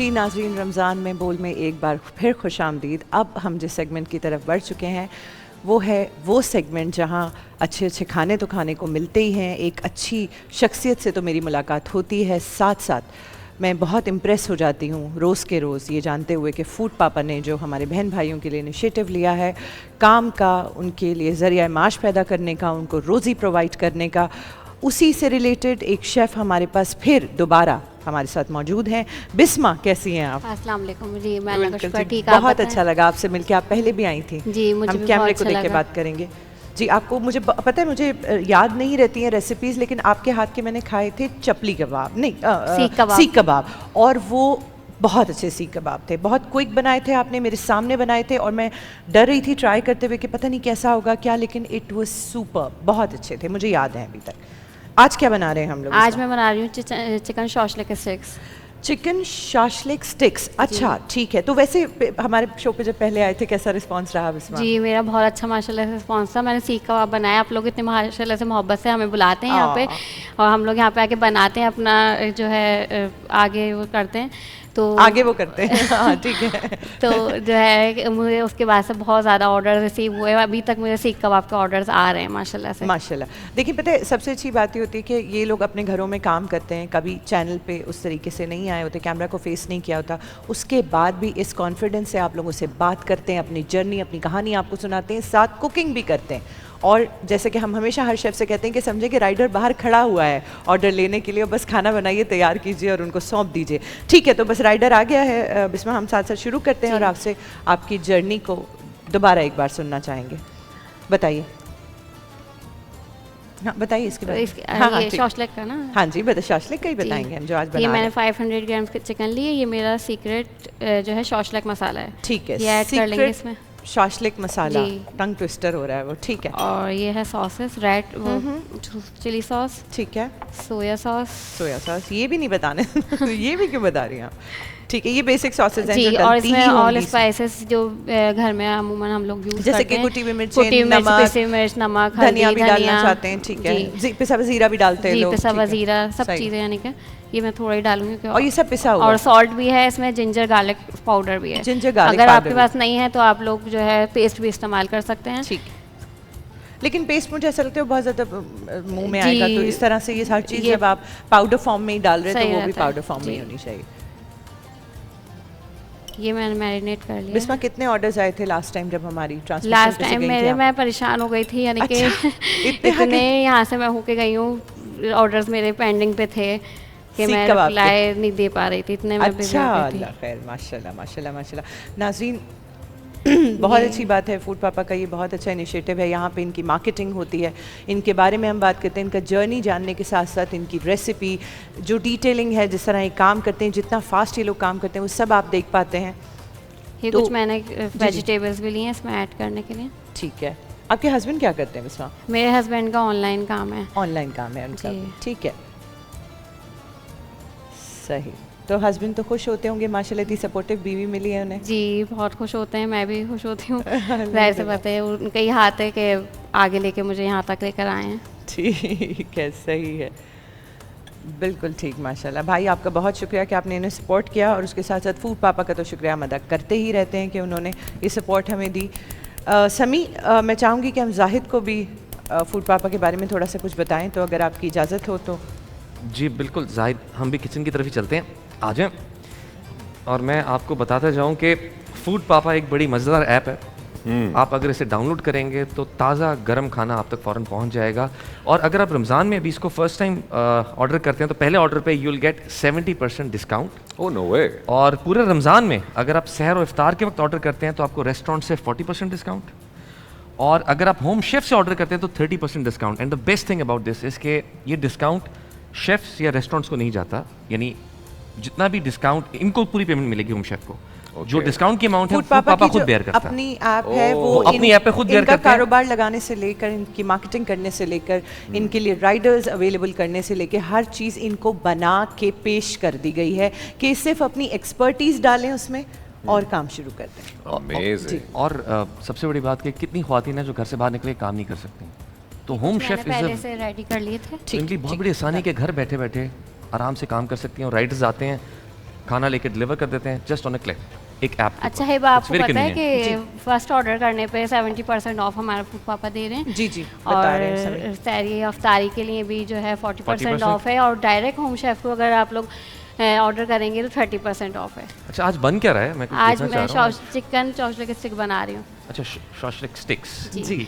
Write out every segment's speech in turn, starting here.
जी नाज़रीन, रमज़ान में बोल में एक बार फिर खुश आमदीद। अब हम जिस सेगमेंट की तरफ बढ़ चुके हैं वो है वो सेगमेंट जहां अच्छे अच्छे खाने तो खाने को मिलते ही हैं, एक अच्छी शख्सियत से तो मेरी मुलाकात होती है, साथ साथ मैं बहुत इम्प्रेस हो जाती हूँ रोज़ के रोज़ ये जानते हुए कि फूड पापा ने जो हमारे बहन भाइयों के लिए इनिशिएटिव लिया है, काम का, उनके लिए ज़रिया माश पैदा करने का, उनको रोज़ी प्रोवाइड करने का, उसी से रिलेटेड एक शेफ़ हमारे पास फिर दोबारा हमारे साथ मौजूद हैं। बिस्मा, कैसी हैं आप? अस्सलाम वालेकुम जी, मैं शुक्र ठीक। बहुत अच्छा लगा आपसे मिलके, आप पहले भी आई थी। जी, मुझे हम भी कैमरे बहुत को अच्छा देख के लगा। बात करेंगे जी। आपको मुझे पता है, मुझे याद नहीं रहती हैं रेसिपीज़, लेकिन आपके हाथ के मैंने खाए थे चपली कबाब, नहीं सीख कबाब, और वो बहुत अच्छे सीख कबाब थे, बहुत क्विक बनाए थे आपने, मेरे सामने बनाए थे, और मैं डर रही थी ट्राई करते हुए कि पता नहीं कैसा होगा क्या, लेकिन इट वाज सुपर, बहुत अच्छे थे, मुझे याद है अभी तक। आज क्या बना रहे हैं हम लोग? आज मैं बना रही हूँ chicken shashlik sticks. Chicken shashlik sticks, अच्छा ठीक है। तो वैसे हमारे शो पे जब पहले आए थे कैसा रिस्पांस रहा बिस्मा? जी, मेरा बहुत अच्छा माशाल्लाह से रिस्पांस था। मैंने सीख कबाब बनाया, आप लोग इतने माशाल्लाह से मोहब्बत से हमें बुलाते हैं यहाँ पे, और हम लोग यहाँ पे आके बनाते हैं, अपना जो है आगे वो करते हैं, तो आगे वो करते हैं। हाँ ठीक है। तो जो है मुझे उसके बाद से बहुत ज़्यादा ऑर्डर रिसीव हुए, अभी तक मुझे सीख कबाब के ऑर्डर्स आ रहे हैं माशाल्लाह से। माशाल्लाह। देखिए पता है सबसे अच्छी बात ये होती है कि ये लोग अपने घरों में काम करते हैं, कभी चैनल पे उस तरीके से नहीं आए होते, कैमरा को फेस नहीं किया होता, उसके बाद भी इस कॉन्फिडेंस से आप लोगों से बात करते हैं, अपनी जर्नी, अपनी कहानी आपको सुनाते हैं, साथ कुकिंग भी करते हैं। और जैसे कि हम हमेशा हर शेफ़ से कहते हैं कि समझे कि राइडर बाहर खड़ा हुआ है ऑर्डर लेने के लिए, बस खाना बनाइए, तैयार कीजिए और उनको सौंप दीजिए। ठीक है, तो बस राइडर आ गया है बिस्मा, हम साथ साथ शुरू करते हैं और आपसे आपकी जर्नी को दोबारा एक बार सुनना चाहेंगे। बताइए। हाँ बताइए इसके बाद। हाँ, ये शॉशलिक का ना? हाँ जी, बता, शॉशलिक का ही बताएंगे हम जो आज बना ये रहे हैं। मैंने 500 ग्राम चिकन ली है, ये मेरा सीक्रेट जो है शॉशलिक मसाला है। ठीक है, ये ऐड कर लेंगे इसमें। शॉशलिक मसाला, टंग ट्विस्टर हो रहा है वो, ठीक है। और ये है सॉसेस, रेड चिली सॉस, ठीक है, सोया सॉस, ये भी नहीं बताने। ये भी क्यों बता रही हैं आप? ठीक है, ये बेसिक सॉसेस हैं जी, जो और डलती इसमें ही ऑल होंगी, स्पाइसेस जो घर में अमूमन हम लोग यूज करते जैसे हैं, कि कुटी हुई मिर्च, पिसी मिर्च, नमक, धनिया भी डालना धनिया चाहते हैं, ठीक है, पिसा हुआ जीरा भी डालते हैं लोग, पिसा हुआ ठीक है, जीरा, सब सही। चीज़ें, यानी कि ये मैं थोड़ा ही डालूंगी। और ये सब पिसा हुआ, और सॉल्ट भी है इसमें, जिंजर गार्लिक पाउडर भी है। जिंजर गार्लिक अगर पाउडर आपके पास नहीं है तो आप लोग जो है पेस्ट भी इस्तेमाल कर सकते हैं। ठीक है, लेकिन पेस्ट मुझे ऐसा लगता है बहुत ज़्यादा मुंह में आएगा, तो इस तरह से ये हर चीज़ जब आप पाउडर फॉर्म में ही डाल रहे हैं तो वो भी पाउडर फॉर्म में ही होनी चाहिए। ये मैंने मैरिनेट कर लिया। बिस्मा, कितने ऑर्डर्स आए थे लास्ट टाइम जब हमारी ट्रांसमिशन लास्ट टाइम मेरे, मैं परेशान हो गई थी, यानी कि इतने यहाँ से मैं होके गई हूँ, ऑर्डर्स मेरे पेंडिंग पे थे कि मैं रिप्लाई नहीं दे पा रही थी, इतने मैं बिजी हो गई थी। अच्छा, खैर, माशाल्लाह माशाल्लाह माशाल्लाह। नाज़रीन, बहुत अच्छी बात है, फूड पापा का ये बहुत अच्छा इनिशिएटिव है, यहाँ पे इनकी मार्केटिंग होती है, इनके बारे में हम बात करते हैं, इनका जर्नी जानने के साथ साथ इनकी रेसिपी जो डिटेलिंग है, जिस तरह ये काम करते हैं, जितना फास्ट ये लोग काम करते हैं, वो सब आप देख पाते हैं। ये कुछ मैंने वेजिटेबल्स भी लिए हैं इसमें ऐड करने के लिए। ठीक है, आपके हस्बैंड क्या करते हैं बिस्मा? मेरे हस्बैंड का ऑनलाइन काम है। ऑनलाइन काम है उनका, ठीक है, सही। तो हस्बैंड तो खुश होते होंगे, माशाल्लाह इतनी सपोर्टिव बीवी मिली है उन्हें। जी, बहुत खुश होते हैं, मैं भी खुश होती हूँ। जाहिर सी बात है, उनका ही हाथ है कि आगे लेके मुझे यहाँ तक लेकर आए हैं। ठीक है, सही है, बिल्कुल ठीक, माशाल्लाह। भाई आपका बहुत शुक्रिया कि आपने इन्हें सपोर्ट किया, और उसके साथ साथ फूड पापा का तो शुक्रिया हम अदा करते ही रहते हैं कि उन्होंने ये सपोर्ट हमें दी। समी, मैं चाहूँगी कि हम जाहिद को भी फूड पापा के बारे में थोड़ा सा कुछ बताएं, तो अगर आपकी इजाज़त हो तो। जी बिल्कुल जाहिद, हम भी किचन की तरफ ही चलते हैं, आ जाएं। और मैं आपको बताता जाऊं कि फूड पापा एक बड़ी मज़ेदार ऐप है। आप अगर इसे डाउनलोड करेंगे तो ताज़ा गर्म खाना आप तक फ़ौरन पहुंच जाएगा। और अगर आप रमज़ान में अभी इसको फर्स्ट टाइम ऑर्डर करते हैं तो पहले ऑर्डर पे you will get 70% discount. Oh no way. और पूरे रमज़ान में अगर आप सहर और इफ्तार के वक्त ऑर्डर करते हैं तो आपको रेस्टोरेंट से 40% डिस्काउंट, और अगर आप होम शेफ से ऑर्डर करते हैं तो 30% discount. And the best thing about this is के ये डिस्काउंट शेफ्स या रेस्टोरेंट्स को नहीं जाता, यानी जितना भी डिस्काउंट इनको पूरी पेमेंट मिलेगी होम शेफ को। जो डिस्काउंट की अमाउंट है फूड पापा खुद बेयर करता है। अपनी ऐप है वो अपनी ऐप पे खुद बेयर करता है। कारोबार लगाने से लेकर, इनकी मार्केटिंग करने से लेकर, इनके लिए राइडर्स अवेलेबल करने से लेकर हर चीज़ इनको बना के पेश कर दी गई है कि सिर्फ अपनी एक्सपर्टीज डालें उसमें और काम शुरू कर दें। अमेजिंग। और सबसे बड़ी बात कि कितनी ख्वातीन है जो घर से बाहर निकले काम नहीं कर सकती, तो होम शेफ पहले से रेडी कर लिए थे, इनकी बहुत बड़ी आसानी के घर बैठे बैठे आराम से काम कर सकती हैं। और राइडर्स आते हैं खाना लेके डिलीवर कर देते हैं जस्ट ऑन अ क्लिक, एक ऐप। अच्छा है, आपको पता है कि फर्स्ट ऑर्डर करने पे 70% ऑफ हमारा फूड पापा दे रहे हैं। जी जी, बता रहे हैं और सहरी अफ्तारी के लिए भी जो है 40% ऑफ है, और डायरेक्ट होम शेफ को अगर आप लोग ऑर्डर करेंगे तो 30% ऑफ है। अच्छा, आज बन क्या रहा है? मैं आज मैं चिकन चॉपस्टिक स्टिक बना रही हूँ। अच्छा, शॉशलिक स्टिक्स। जी,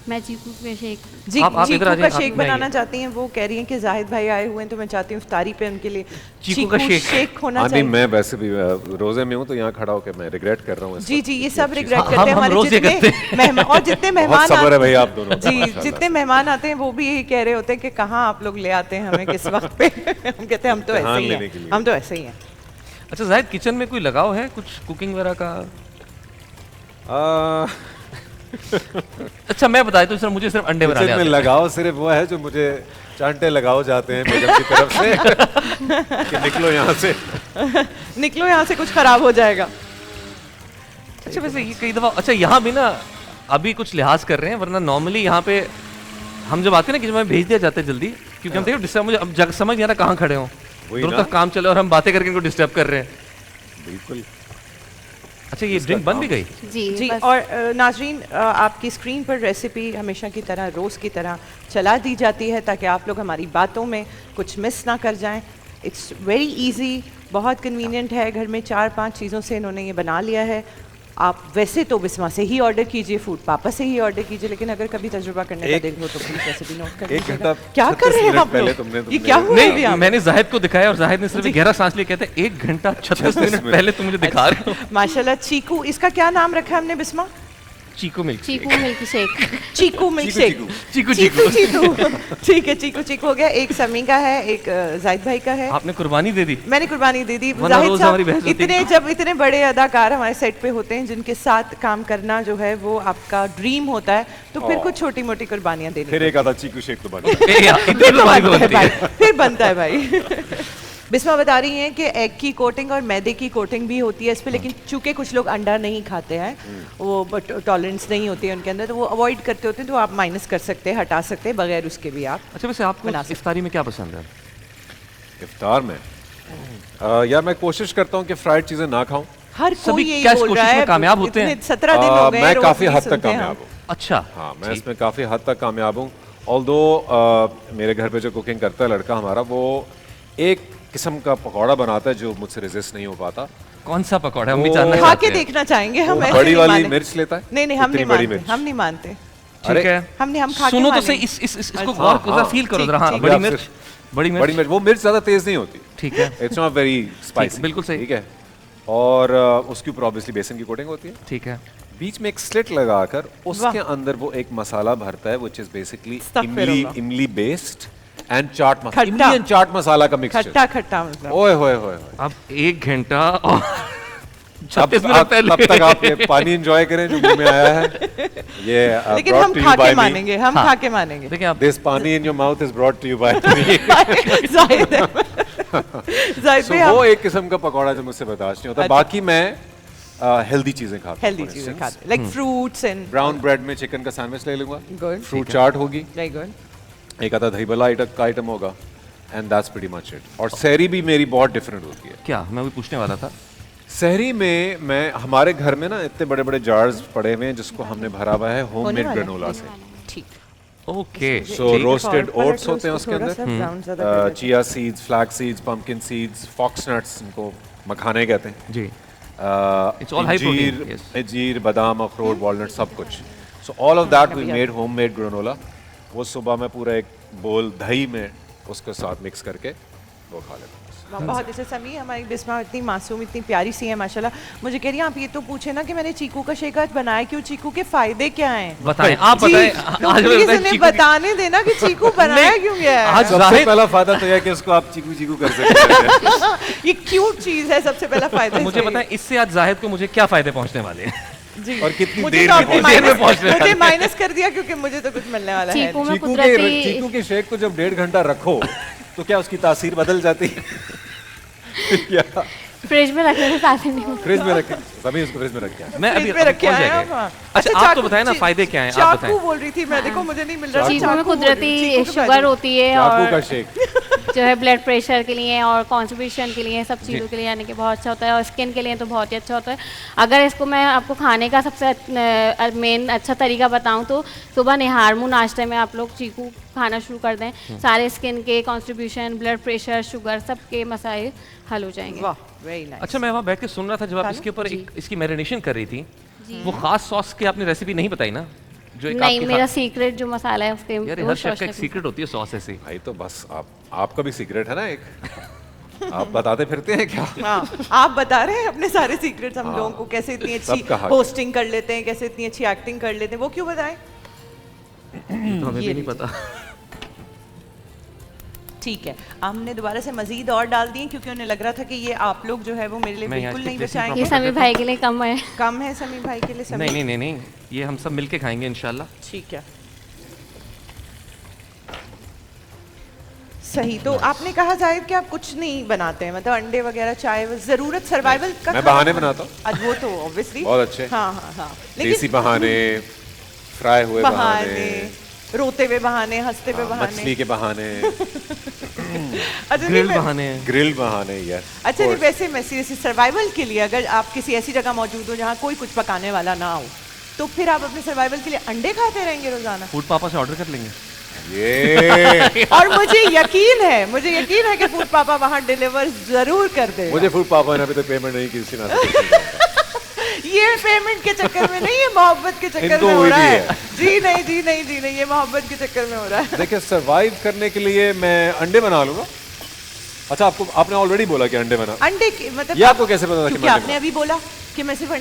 मैं चीकू के शेक, जी आप चीकू इधर आ का जाइए, शेक आप बनाना चाहती हैं। वो कह रही हैं कि जाहिद भाई आए हुए हैं तो मैं चाहती हूँ इफ्तारी पे उनके लिए चीकू का शेक होना चाहिए। मैं वैसे भी रोजे में हूँ तो यहाँ खड़ा होकर मैं रिग्रेट कर रहा हूँ। जी जी, ये सब रिग्रेट करते हैं हमारे जितने मेहमान, और जितने मेहमान सब्र है भाई आप दोनों। जी, जितने मेहमान आते हैं वो भी यही कह रहे होते हैं कि कहाँ आप लोग ले आते हैं हमें किस वक्त पे। हम कहते हैं हम तो ऐसे ही हैं, हम तो ऐसे ही हैं। अच्छा जाहिद, किचन में कोई लगाव है कुछ कुकिंग वगैरह का? अच्छा मैं बताया तो सर, मुझे सिर्फ अंडे बनाने आते हैं। लगाओ सिर्फ वो है जो मुझे चांटे लगाओ जाते हैं बेगम की तरफ से कि निकलो यहाँ से, निकलो यहाँ से, कुछ खराब हो जाएगा। अच्छा वैसे ये कई दफा, अच्छा यहाँ भी ना अभी कुछ लिहाज कर रहे हैं, वरना नॉर्मली यहाँ पे हम जब आते हैं ना कि हमें भेज दिया जाता है जल्दी, क्योंकि हम देखो डिस्टर्ब, मुझे अब जग समझ नहीं आ रहा कहाँ खड़े हों, दोनों तक काम चले और हम बातें करके इनको डिस्टर्ब कर रहे हैं। बिल्कुल। अच्छा ये ड्रिंक बन भी गई? जी और नाजरीन, आपकी स्क्रीन पर रेसिपी हमेशा की तरह रोज़ की तरह चला दी जाती है ताकि आप लोग हमारी बातों में कुछ मिस ना कर जाएं। इट्स वेरी इजी, बहुत कन्वीनियंट है। घर में 4-5 चीज़ों से इन्होंने ये बना लिया है। आप वैसे तो बिस्मा से ही ऑर्डर कीजिए, फूड पापा से ही ऑर्डर कीजिए, लेकिन अगर कभी तजुर्बा करने का दिल हो तो प्लीज वैसे भी नोट कर लीजिएगा। क्या कर रहे हैं आप लोग? ये क्या हुआ? नहीं, मैंने जाहिद को दिखाया और जाहिद ने सिर्फ गहरा सांस लिया, कहते हैं 1 घंटा 36 मिनट पहले तुम मुझे दिखा रहे हो। माशाल्लाह। चीकू, इसका क्या नाम रखा है हमने बिस्मा? चीकू मिल्क शेक। चीकू मिल्क शेक। चीकू ठीक है, चीकू चीकू हो गया। एक समी का है, एक जाहिद भाई का है। आपने कुर्बानी दे दी? मैंने कुर्बानी दे दी। जाहिद साहब, जब इतने बड़े अदाकार हमारे सेट पे होते हैं जिनके साथ काम करना जो है वो आपका ड्रीम होता है, तो फिर कुछ छोटी मोटी कुर्बानियां देनी। फिर एक आधा चीकू शेक तो बनता है, फिर बनता है भाई। बिस्मा बता रही हैं कि एग की कोटिंग और मैदे की कोटिंग भी होती है इस पे, लेकिन चूंकि कुछ लोग अंडा नहीं खाते हैं, वो टॉलरेंस नहीं होती है उनके अंदर, तो वो अवॉइड करते होते हैं, तो आप माइनस कर सकते हैं, हटा सकते हैं, बगैर उसके भी आप। अच्छा वैसे आपको इफ्तारी में क्या पसंद है? इफ्तार में यार मैं कोशिश करता हूँ कि फ्राइड चीजें ना खाऊं। हर कोई यही बोल रहा है। कामयाब होते हैं? 17 दिन हो गए। मैं काफी हद तक कामयाब हूँ। अच्छा हाँ, मैं इसमें काफी हद तक कामयाब हूँ। ऑल्दो मेरे घर पे जो कुकिंग करता है लड़का हमारा, वो एक किस्म का पकौड़ा बनाता है जो मुझसे रेजिस्ट नहीं हो पाता। कौन सा पकौड़ा? हम भी जानना खा के देखना चाहेंगे हम। बड़ी वाली मिर्च लेता है? नहीं, हम नहीं मानते। ठीक है, हम खा के सुनो तो सही, इसको गौर करो, फील करो जरा। हाँ, बड़ी मिर्च, वो मिर्च ज्यादा तेज नहीं होती। ठीक है, इट्स नॉट वेरी स्पाइसी। बिल्कुल सही। ठीक है, और उसके ऊपर ऑब्वियसली बेसन की कोटिंग होती है। ठीक है, बीच में एक स्लिट लगाकर उसके अंदर वो एक मसाला भरता है, व्हिच इज बेसिकली इमली बेस्ड एंड चाट मसाला, इमली एंड चाट मसाला का मिक्सचर। खट्टा मतलब। ओए होए होए। अब 1 घंटा और 36 मिनट पहले तब तक आप ये पानी एंजॉय करें जो मुंह में आया है। ये लेकिन हम खा के मानेंगे, हम खा के मानेंगे। देखिए आप, this pani in your mouth is brought to you by me. Zahid, वो एक किस्म का पकौड़ा जो मुझसे बर्दाश्त नहीं होता। बाकी मैं हेल्दी चीजें खाता हूं, like fruits and brown bread में चिकन का सैंडविच ले लूंगा, गुड, फ्रूट चाट होगी, वेरी गुड, एक आधा दही भल्ला का आइटम होगा, and that's pretty much it. और सहरी भी मेरी बहुत डिफरेंट होती है। क्या मैं भी पूछने वाला था। सहरी में मैं, हमारे घर में ना इतने बड़े बड़े जार्स पड़े हुए हैं जिसको हमने भरा हुआ है होममेड ग्रेनोला से। ठीक, ओके। सो रोस्टेड ओट्स होते हैं उसके अंदर, chia seeds, flax seeds, pumpkin seeds, fox nuts, इनको मखाने कहते हैं जी। It's all high protein, yes. अंजीर, बादाम, अखरोट, वॉलनट, सब कुछ। So all of that we made homemade granola. वो सुबह में पूरा एक बोल दही में उसके साथ मिक्स करके वो खा लेता हूँ। बहुत अच्छे। समी, हमारी बिस्मा इतनी मासूम, इतनी प्यारी सी है माशाल्लाह। मुझे कह रही हैं आप ये तो पूछे ना कि मैंने चीकू का शेक आज बनाया क्यों, चीकू के फायदे क्या हैं? बताएं, आप बताएं। प्लीज उन्हें बताने देना कि चीकू बनाया क्यों गया है। आज सबसे पहला फायदा तो यह कि उसको आप चीकू चीकू कर सकते हैं। ये क्यूट चीज है, सबसे पहला फायदा। मुझे बताएं इससे आज जाहिद को मुझे क्या फायदे पहुंचने वाले हैं? जी, और कितनी मुझे देर तो में पहुंचने मुझे माइनस कर दिया क्योंकि मुझे तो कुछ मिलने वाला है। चीकू के शेक को जब 1.5 घंटा रखो तो क्या उसकी तासीर बदल जाती है? क्या फ्रिज में रखने से तासीर नहीं होती। फ्रिज में रखे, सभी उसको फ्रिज में रखे। मैं अभी रखे हैं। अच्छा आप तो बताएं ना फायदे क्या हैं, आप बताएं। चाकू बोल रही थी मैं, देखो मुझे नहीं मिल रहा। चीकू में कुदरती शुगर होती है चाकू का और शेक जो है ब्लड प्रेशर के लिए और कॉन्स्टिपेशन के लिए सब चीज़ों के लिए यानी कि बहुत अच्छा होता है, और स्किन के लिए तो बहुत ही अच्छा होता है। अगर इसको मैं आपको खाने का सबसे मेन अच्छा तरीका बताऊं तो सुबह निहार मुँह नाश्ते में आप लोग चीकू खाना शुरू कर दें, सारे स्किन के कॉन्स्टिपेशन, ब्लड प्रेशर, शुगर, सब के मसाइल हल हो जाएंगे। वाह, वेरी नाइस। अच्छा, मैं वहाँ बैठ के सुन रहा था जब आप इसके ऊपर इसकी मैरिनेशन कर रही थी, वो खास सॉस की आपने रेसिपी नहीं बताई ना? जो एक नहीं, मेरा सीक्रेट जो मसाला है उसके यार हर शेफ का एक सीक्रेट होती है सॉस ऐसी। भाई तो बस आपका भी सीक्रेट है ना एक, आप बताते फिरते हैं क्या? हाँ, आप बता रहे हैं अपने सारे सीक्रेट्स हम लोगों को, कैसे इतनी अच्छी होस्टिंग कर लेते हैं, कैसे इतनी अच्छी एक्टिंग कर लेते हैं, वो क्यों बताएं? तो हमें भी नहीं पता। ठीक है, हमने दोबारा से मजीद और डाल दिए क्योंकि उन्हें लग रहा था कि ये आप लोग जो है वो मेरे लिए बिल्कुल नहीं बचाएंगे। ये समी भाई के लिए कम है। कम है समी भाई के लिए? नहीं नहीं नहीं नहीं, ये हम सब मिलके खाएंगे इंशाल्लाह। ठीक है, सही। तो आपने कहा जाहिर कि आप कुछ नहीं बनाते हैं, मतलब अंडे वगैरह, चाय, जरूरत सर्वाइवल का मैं बहाने बनाता हूँ। आज वो तो ऑब्वियसली बहुत अच्छे। हाँ हाँ हाँ, देसी बहाने, फ्राई हुए बहाने, रोते हुए बहाने, हंसते हुए बहाने, मछली के बहाने, अच्छा ग्रिल बहाने, यस। अच्छा, नहीं वैसे मैं सीरियसली सर्वाइवल के लिए अगर आप किसी ऐसी जगह मौजूद हो जहाँ कोई कुछ पकाने वाला ना हो, तो फिर आप अपने सर्वाइवल के लिए अंडे खाते रहेंगे रोजाना? फूड पापा से ऑर्डर कर लेंगे। ये और मुझे यकीन है कि फूड पापा वहाँ डिलीवर जरूर कर दे। मुझे फूड पापा ने अभी तक पेमेंट नहीं की, किसी ने। ये पेमेंट के चक्कर में नहीं, ये मोहब्बत के चक्कर में हो रहा है। जी नहीं, ये मोहब्बत के चक्कर में हो रहा है। देखिए, सरवाइव करने के लिए मैं अंडे बना लूंगा। अच्छा, आपने ऑलरेडी बोला कि अंडे बना, अंडे की मतलब ये आपको कैसे पता था? क्योंकि आपने अभी बोला कि मैं सिर्फ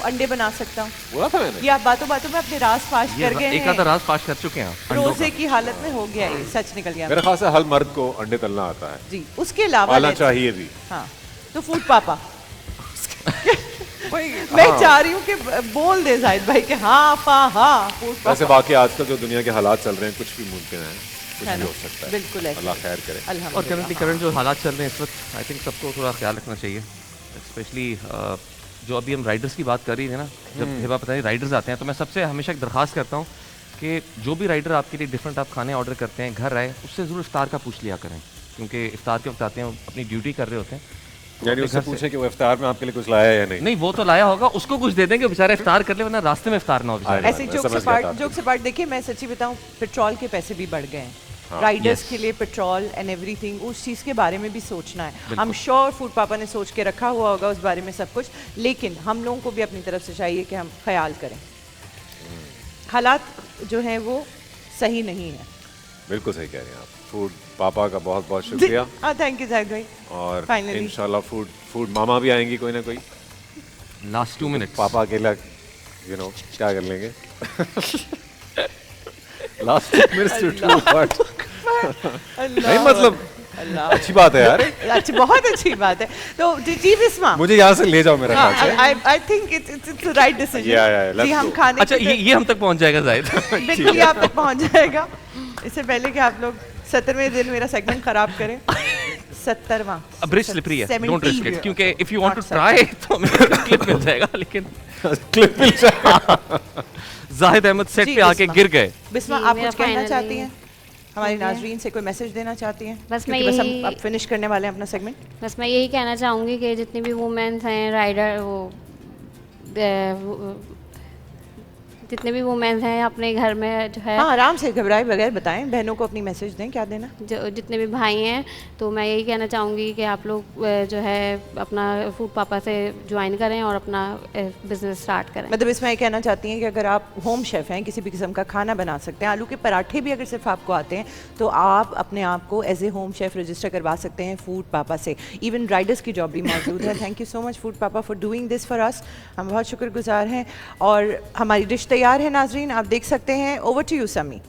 अंडे बना सकता हूँ। बोला था मैंने? ये आप बातों बातों में अपने राज फाश कर गए हैं। एक आधा राज फाश कर चुके हैं आप। रोजे की हालत में हो गया, ये सच निकल गया मेरे ख्याल से हर मर्द को अंडे तलना आता है जी। उसके अलावा पालना चाहिए भी। हाँ, तो फूड पापा मैं चाह रही हूँ कि बोल दे जाहिद भाई कि हाँ फूड पापा। वैसे बाकी आजकल जो दुनिया के हालात चल रहे हैं, कुछ भी मुमकिन है, कुछ भी हो सकता है। बिल्कुल है, अल्लाह खैर करे। और करंट जो हालात चल रहे हैं इस वक्त, आई थिंक सबको थोड़ा ख्याल रखना चाहिए, स्पेशली जो अभी हम राइडर्स की बात कर रही थे ना, जब हिबा पता नहीं राइडर्स आते हैं, तो मैं सबसे हमेशा एक दरख्वास्त करता हूँ कि जो भी राइडर आपके लिए डिफरेंट आप खाने ऑर्डर करते हैं, घर आए उससे ज़रूर इफ्तार का पूछ लिया करें, क्योंकि इफ्तार के वक्त आते हैं, अपनी ड्यूटी कर रहे होते हैं। यानी उससे पूछे कि वो इफ्तार में आपके लिए कुछ लाया है या नहीं? नहीं, वो तो लाया होगा, उसको कुछ दे देंगे, बेचारा इफ्तार कर ले, वरना रास्ते में इफ्तार ना हो बेचारा। ऐसे जोक से पार्ट देखिए, मैं सच्ची बताऊं, पेट्रोल के पैसे भी बढ़ गए हैं। राइडर्स के लिए पेट्रोल एंड एवरीथिंग, उस चीज़ के बारे में भी सोचना है। आई एम श्योर फूड पापा ने सोच के रखा हुआ होगा उस बारे में सब कुछ, लेकिन हम लोगों को भी अपनी तरफ से चाहिए कि हम ख्याल करें। हालात जो हैं वो सही नहीं है। बिल्कुल सही कह रहे हैं आप। फूड पापा का बहुत बहुत शुक्रिया। थैंक यू जाहिद भाई। और इंशाल्लाह फूड मामा भी आएंगी कोई ना कोई। लास्ट 2 मिनट पापा अकेला क्या कर लेंगे? Last 2 minutes to to what? नहीं मतलब अच्छी बात है यार। अच्छी, बहुत अच्छी बात है। तो जी बिस्मा, मुझे यहाँ से ले जाओ मेरा ख्याल से। I think it's right decision. जी हम खाने, अच्छा ये हम तक पहुँच जाएगा जाहिद। बिल्कुल ये आप तक पहुँच जाएगा। इससे पहले कि आप लोग 70वें दिन मेरा सेगमेंट खराब करें। 70वां ब्रिज स्लिपरी है, डोंट रिस्क इट, क्योंकि if you want to try तो मेरे क्लिप मिल जाएगा, लेकिन क्लिप मिल जाएगा। जाहिद अहमद सेट पे आके गिर गए। बिस्मा, आप कुछ कहना चाहती हैं? हमारी नाज़रीन से कोई मैसेज देना चाहती हैं? बस हम अब फिनिश करने वाले हैं अपना सेगमेंट। बस मैं यही कहना चाहूँगी कि जितनी भी वुमेन्स हैं राइडर, जितने भी वुमेन्स हैं अपने घर में जो है, हाँ आराम से घबराए बगैर बताएं, बहनों को अपनी मैसेज दें, क्या देना? जो जितने भी भाई हैं, तो मैं यही कहना चाहूँगी कि आप लोग जो है अपना फूड पापा से ज्वाइन करें और अपना बिजनेस स्टार्ट करें। मतलब इसमें ये कहना चाहती हैं कि अगर आप होम शेफ़ हैं, किसी भी किस्म का खाना बना सकते हैं, आलू के पराठे भी अगर सिर्फ आपको आते हैं, तो आप अपने आप को as a home chef register करवा सकते हैं फूड पापा से। इवन राइडर्स की जॉब भी मौजूद है। Thank you so much food papa for doing this for us. हम बहुत शुक्रगुजार हैं। और हमारी डिश तैयार है नाजरीन, आप देख सकते हैं। ओवर टू यू समी।